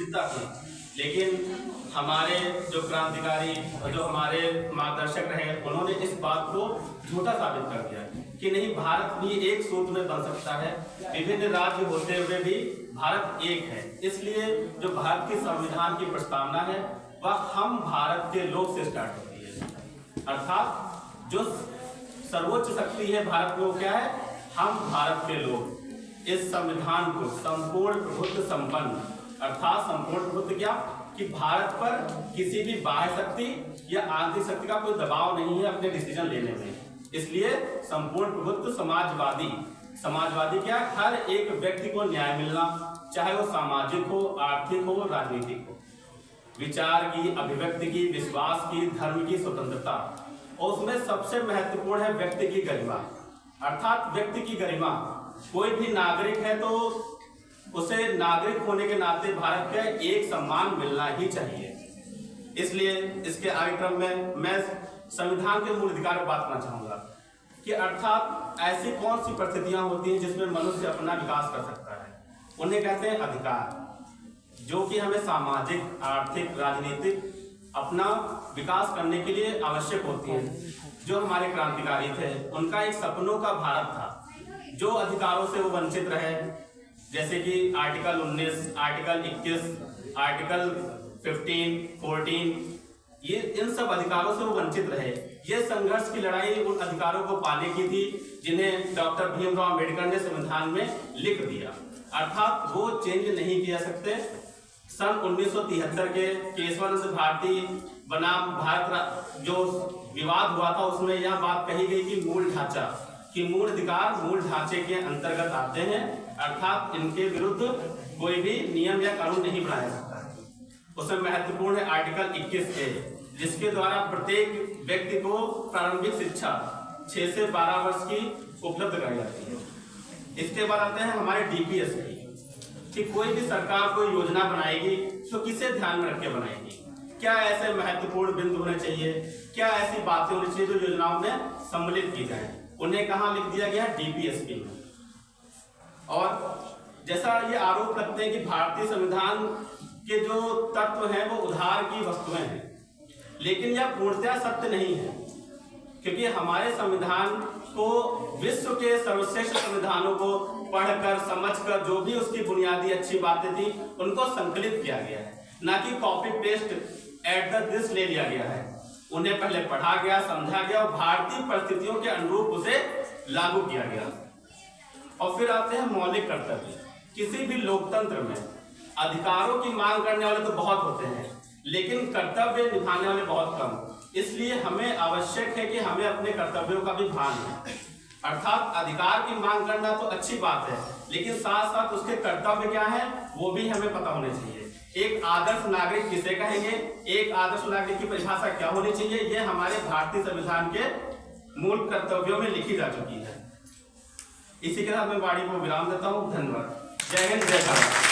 विविधता थी, लेकिन हमारे जो क्रांतिकारी और जो हमारे मार्गदर्शक रहे उन्होंने इस बात को झूठा साबित कर दिया कि नहीं, भारत भी एक सूत्र में बन सकता है, विभिन्न राज्य होते हुए भी भारत एक है। इसलिए जो भारत की संविधान की प्रस्तावना है वह हम भारत के लोग से स्टार्ट होती है, अर्थात जो सर्वोच्च शक्ति है भारत में वो क्या है, हम भारत के लोग। इस संविधान को संपूर्ण प्रभुत्व संपन्न, अर्थात संपूर्ण प्रभुत्व क्या कि भारत पर किसी भी बाह्य शक्ति या आंतरिक शक्ति का कोई दबाव नहीं है अपने डिसीजन लेने में। इसलिए संपूर्ण प्रभुत्व समाजवादी क्या, हर एक व्यक्ति को न्याय मिलना, चाहे वो सामाजिक हो, आर्थिक हो, राजनीतिक हो, विचार की, अभिव्यक्ति की, विश्वास की, धर्म की स्वतंत्रता, और उसमें सबसे महत्वपूर्ण है व्यक्ति की गरिमा, अर्थात व्यक्ति की गरिमा। कोई भी नागरिक है तो उसे नागरिक होने के नाते भारत का एक सम्मान मिलना ही चाहिए। इसलिए इसके आगे क्रम में मैं संविधान के मूल अधिकार पर बात करना चाहूंगा कि अर्थात ऐसी कौन सी परिस्थितियां होती हैं जिसमें मनुष्य अपना विकास कर सकता है, उन्हें कहते हैं अधिकार, जो कि हमें सामाजिक, आर्थिक, राजनीतिक अपना विकास करने के लिए आवश्यक होती हैं। जो हमारे क्रांतिकारी थे उनका एक सपनों का भारत था, जो अधिकारों से वो वंचित रहे, जैसे कि आर्टिकल 19, आर्टिकल 21, आर्टिकल 15, 14, ये इन सब अधिकारों से वो वंचित रहे। ये संघर्ष की लड़ाई उन अधिकारों को पाने की थी जिन्हें डॉक्टर भीमराव अम्बेडकर ने संविधान में लिख दिया, अर्थात वो चेंज नहीं किया सकते। सन 1973 के केशवानंद भारती बनाम भारत जो विवाद हुआ था उसमें यह बात कही गई कि मूल ढांचा कि मूल अधिकार मूल ढांचे के अंतर्गत आते हैं, अर्थात इनके विरुद्ध कोई भी नियम या कानून नहीं बनाया जाता है। उसमें महत्वपूर्ण है आर्टिकल 21A, जिसके द्वारा प्रत्येक व्यक्ति को प्रारंभिक शिक्षा 6 से 12 वर्ष की उपलब्ध कराई जाती है। इसके बाद आते हैं हमारे DPS कि कोई भी सरकार कोई योजना बनाएगी तो किसे ध्यान में रख के बनाएगी, क्या ऐसे महत्वपूर्ण बिंदु होने चाहिए, क्या ऐसी बातें होनी चाहिए जो योजनाओं में सम्मिलित की जाए, उन्हें कहाँ लिख दिया गया है, DPSP में। और जैसा ये आरोप लगते हैं कि भारतीय संविधान के जो तत्व हैं वो उधार की वस्तुएं हैं, लेकिन यह पूर्णतः सत्य नहीं है, क्योंकि हमारे संविधान को विश्व के सर्वश्रेष्ठ संविधानों को पढ़कर समझकर जो भी उसकी बुनियादी अच्छी बातें थी उनको संकलित किया गया है, ना कि copy paste at the this ले लिया गया है। उन्हें पहले पढ़ा गया, समझा गया और भारतीय परिस्थितियों के अनुरूप उसे लागू किया गया। और फिर आते हैं मौलिक कर्तव्य। किसी भी लोकतंत्र में अधिकारों की मांग करने वाले तो बहुत होते हैं, लेकिन कर्तव्य निभाने वाले बहुत कम। इसलिए हमें आवश्यक है कि हमें अपने कर्तव्यों का भी भान है, अर्थात अधिकार की मांग करना तो अच्छी बात है, लेकिन साथ साथ उसके कर्तव्य क्या है वो भी हमें पता होने चाहिए। एक आदर्श नागरिक किसे कहेंगे, एक आदर्श नागरिक की परिभाषा क्या होनी चाहिए, ये हमारे भारतीय संविधान के मूल कर्तव्यों में लिखी जा चुकी है। इसी के साथ मैं वाणी को विराम देता हूँ। धन्यवाद। जय हिंद, जय भारत।